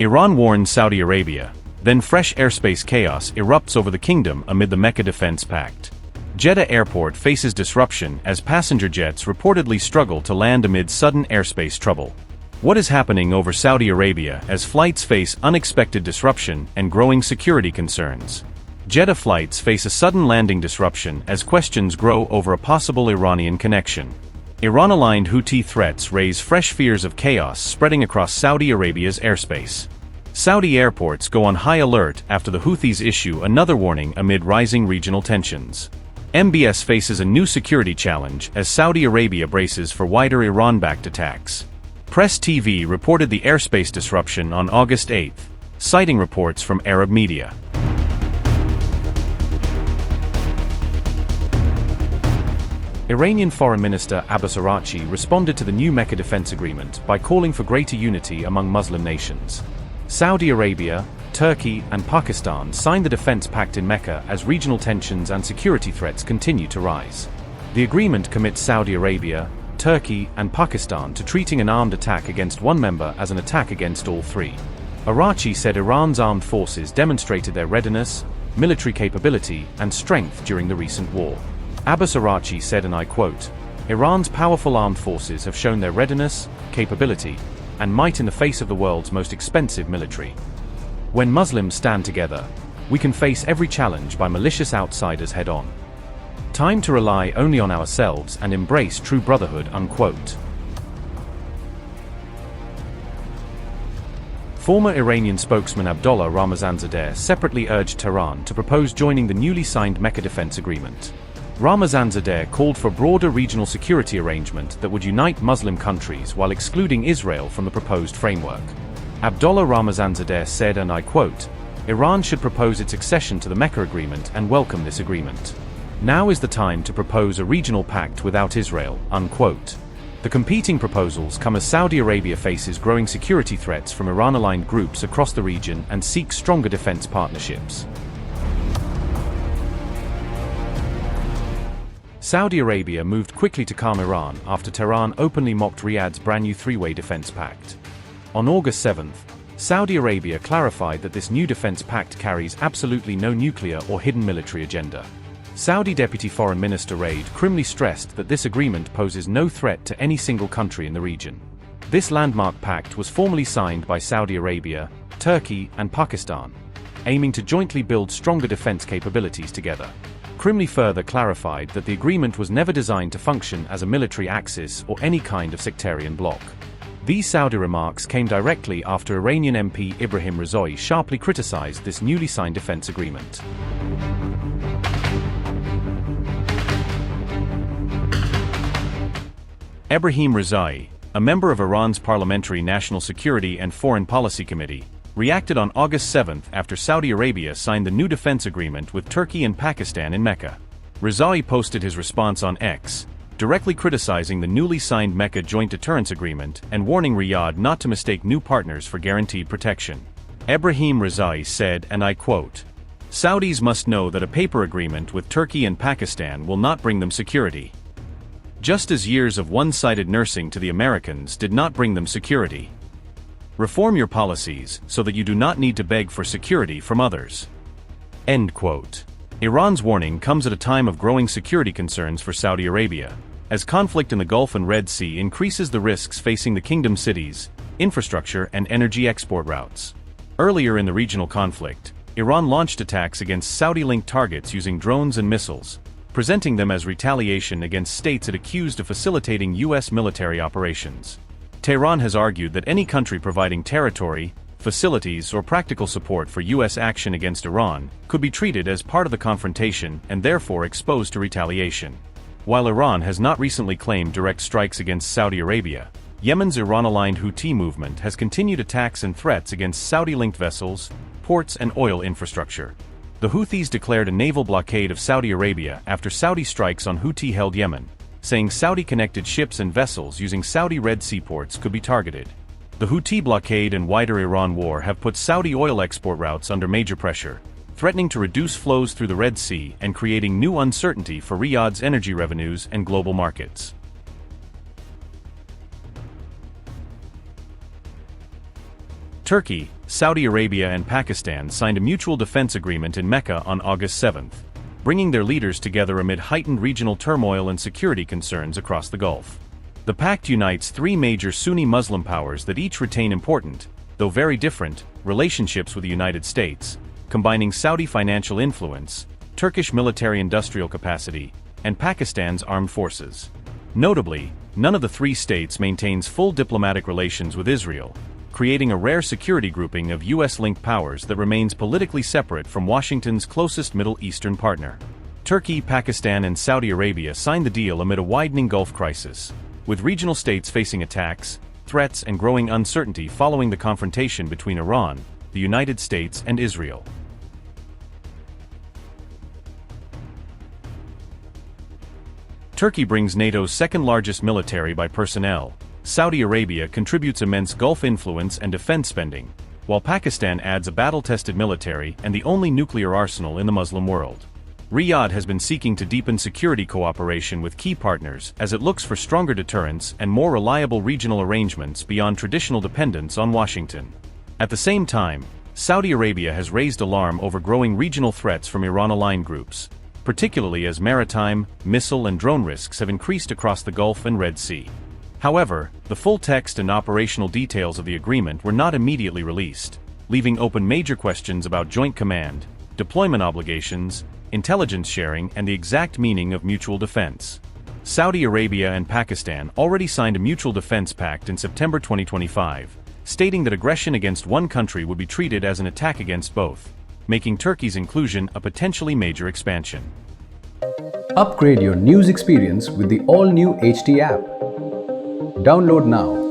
Iran warns Saudi Arabia. Then fresh airspace chaos erupts over the kingdom amid the Mecca defense pact. Jeddah airport faces disruption as passenger jets reportedly struggle to land amid sudden airspace trouble. What is happening over Saudi Arabia as flights face unexpected disruption and growing security concerns? Jeddah flights face a sudden landing disruption as questions grow over a possible Iranian connection. Iran-aligned Houthi threats raise fresh fears of chaos spreading across Saudi Arabia's airspace. Saudi airports go on high alert after the Houthis issue another warning amid rising regional tensions. MBS faces a new security challenge as Saudi Arabia braces for wider Iran-backed attacks. Press TV reported the airspace disruption on August 8, citing reports from Arab media. Iranian Foreign Minister Abbas Araghchi responded to the new Mecca defense agreement by calling for greater unity among Muslim nations. Saudi Arabia, Turkey, and Pakistan signed the defense pact in Mecca as regional tensions and security threats continue to rise. The agreement commits Saudi Arabia, Turkey, and Pakistan to treating an armed attack against one member as an attack against all three. Araghchi said Iran's armed forces demonstrated their readiness, military capability, and strength during the recent war. Abbas Araghchi said, and I quote, "Iran's powerful armed forces have shown their readiness, capability, and might in the face of the world's most expensive military. When Muslims stand together, we can face every challenge by malicious outsiders head-on. Time to rely only on ourselves and embrace true brotherhood," unquote. Former Iranian spokesman Abdollah Ramazanzadeh separately urged Tehran to propose joining the newly signed Mecca defense agreement. Ramazanzadeh called for a broader regional security arrangement that would unite Muslim countries while excluding Israel from the proposed framework. Abdollah Ramazanzadeh said, and I quote, "Iran should propose its accession to the Mecca agreement and welcome this agreement. Now is the time to propose a regional pact without Israel," unquote. The competing proposals come as Saudi Arabia faces growing security threats from Iran-aligned groups across the region and seeks stronger defense partnerships. Saudi Arabia moved quickly to calm Iran after Tehran openly mocked Riyadh's brand new three-way defense pact. On August 7, Saudi Arabia clarified that this new defense pact carries absolutely no nuclear or hidden military agenda. Saudi Deputy Foreign Minister Raid Krimli stressed that this agreement poses no threat to any single country in the region. This landmark pact was formally signed by Saudi Arabia, Turkey, and Pakistan, aiming to jointly build stronger defense capabilities together. Krimli further clarified that the agreement was never designed to function as a military axis or any kind of sectarian bloc. These Saudi remarks came directly after Iranian MP Ibrahim Razoui sharply criticized this newly signed defense agreement. Ibrahim Razoui, a member of Iran's Parliamentary National Security and Foreign Policy Committee, reacted on August 7 after Saudi Arabia signed the new defense agreement with Turkey and Pakistan in Mecca. Razoui posted his response on X, directly criticizing the newly signed Mecca Joint Deterrence Agreement and warning Riyadh not to mistake new partners for guaranteed protection. Ibrahim Razoui said, and I quote, "Saudis must know that a paper agreement with Turkey and Pakistan will not bring them security. Just as years of one-sided nursing to the Americans did not bring them security. Reform your policies so that you do not need to beg for security from others." End quote. Iran's warning comes at a time of growing security concerns for Saudi Arabia, as conflict in the Gulf and Red Sea increases the risks facing the kingdom's cities, infrastructure, and energy export routes. Earlier in the regional conflict, Iran launched attacks against Saudi-linked targets using drones and missiles, presenting them as retaliation against states it accused of facilitating U.S. military operations. Tehran has argued that any country providing territory, facilities, or practical support for U.S. action against Iran could be treated as part of the confrontation and therefore exposed to retaliation. While Iran has not recently claimed direct strikes against Saudi Arabia, Yemen's Iran-aligned Houthi movement has continued attacks and threats against Saudi-linked vessels, ports, and oil infrastructure. The Houthis declared a naval blockade of Saudi Arabia after Saudi strikes on Houthi-held Yemen, saying Saudi-connected ships and vessels using Saudi Red Sea ports could be targeted. The Houthi blockade and wider Iran war have put Saudi oil export routes under major pressure, threatening to reduce flows through the Red Sea and creating new uncertainty for Riyadh's energy revenues and global markets. Turkey, Saudi Arabia and Pakistan signed a mutual defense agreement in Mecca on August 7, bringing their leaders together amid heightened regional turmoil and security concerns across the Gulf. The pact unites three major Sunni Muslim powers that each retain important, though very different, relationships with the United States, combining Saudi financial influence, Turkish military-industrial capacity, and Pakistan's armed forces. Notably, none of the three states maintains full diplomatic relations with Israel, creating a rare security grouping of US-linked powers that remains politically separate from Washington's closest Middle Eastern partner. Turkey, Pakistan and Saudi Arabia signed the deal amid a widening Gulf crisis, with regional states facing attacks, threats and growing uncertainty following the confrontation between Iran, the United States and Israel. Turkey brings NATO's second-largest military by personnel. Saudi Arabia contributes immense Gulf influence and defense spending, while Pakistan adds a battle-tested military and the only nuclear arsenal in the Muslim world. Riyadh has been seeking to deepen security cooperation with key partners as it looks for stronger deterrence and more reliable regional arrangements beyond traditional dependence on Washington. At the same time, Saudi Arabia has raised alarm over growing regional threats from Iran-aligned groups, particularly as maritime, missile and drone risks have increased across the Gulf and Red Sea. However, the full text and operational details of the agreement were not immediately released, leaving open major questions about joint command, deployment obligations, intelligence sharing and the exact meaning of mutual defense. Saudi Arabia and Pakistan already signed a mutual defense pact in September 2025, stating that aggression against one country would be treated as an attack against both, making Turkey's inclusion a potentially major expansion. Upgrade your news experience with the all-new HT app. Download now.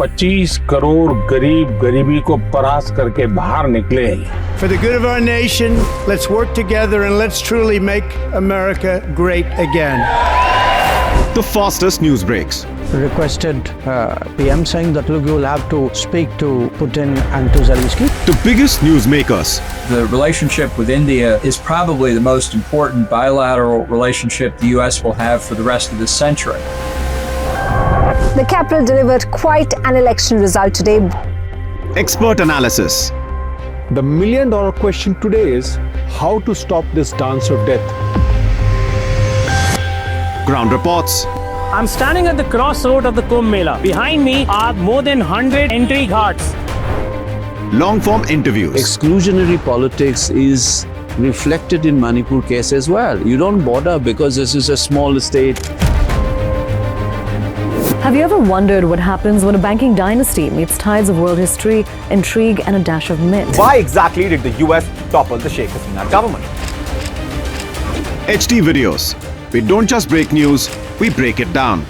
$25 crore गरीब गरीबी को परास्त करके बाहर निकले। For the good of our nation, let's work together and let's truly make America great again. The fastest news breaks. Requested PM saying that look, you will have to speak to Putin and to Zelensky. The biggest news makers. The relationship with India is probably the most important bilateral relationship the US will have for the rest of this century. The capital delivered quite an election result today. Expert analysis. The million-dollar question today is how to stop this dance of death. Ground reports. I'm standing at the crossroad of the Kumbh Mela. Behind me are more than 100 entry ghats. Long-form interviews. Exclusionary politics is reflected in Manipur case as well. You don't bother because this is a small state. Have you ever wondered what happens when a banking dynasty meets tides of world history, intrigue, and a dash of myth? Why exactly did the US topple the Sheikh Hasina government? HT videos. We don't just break news, we break it down.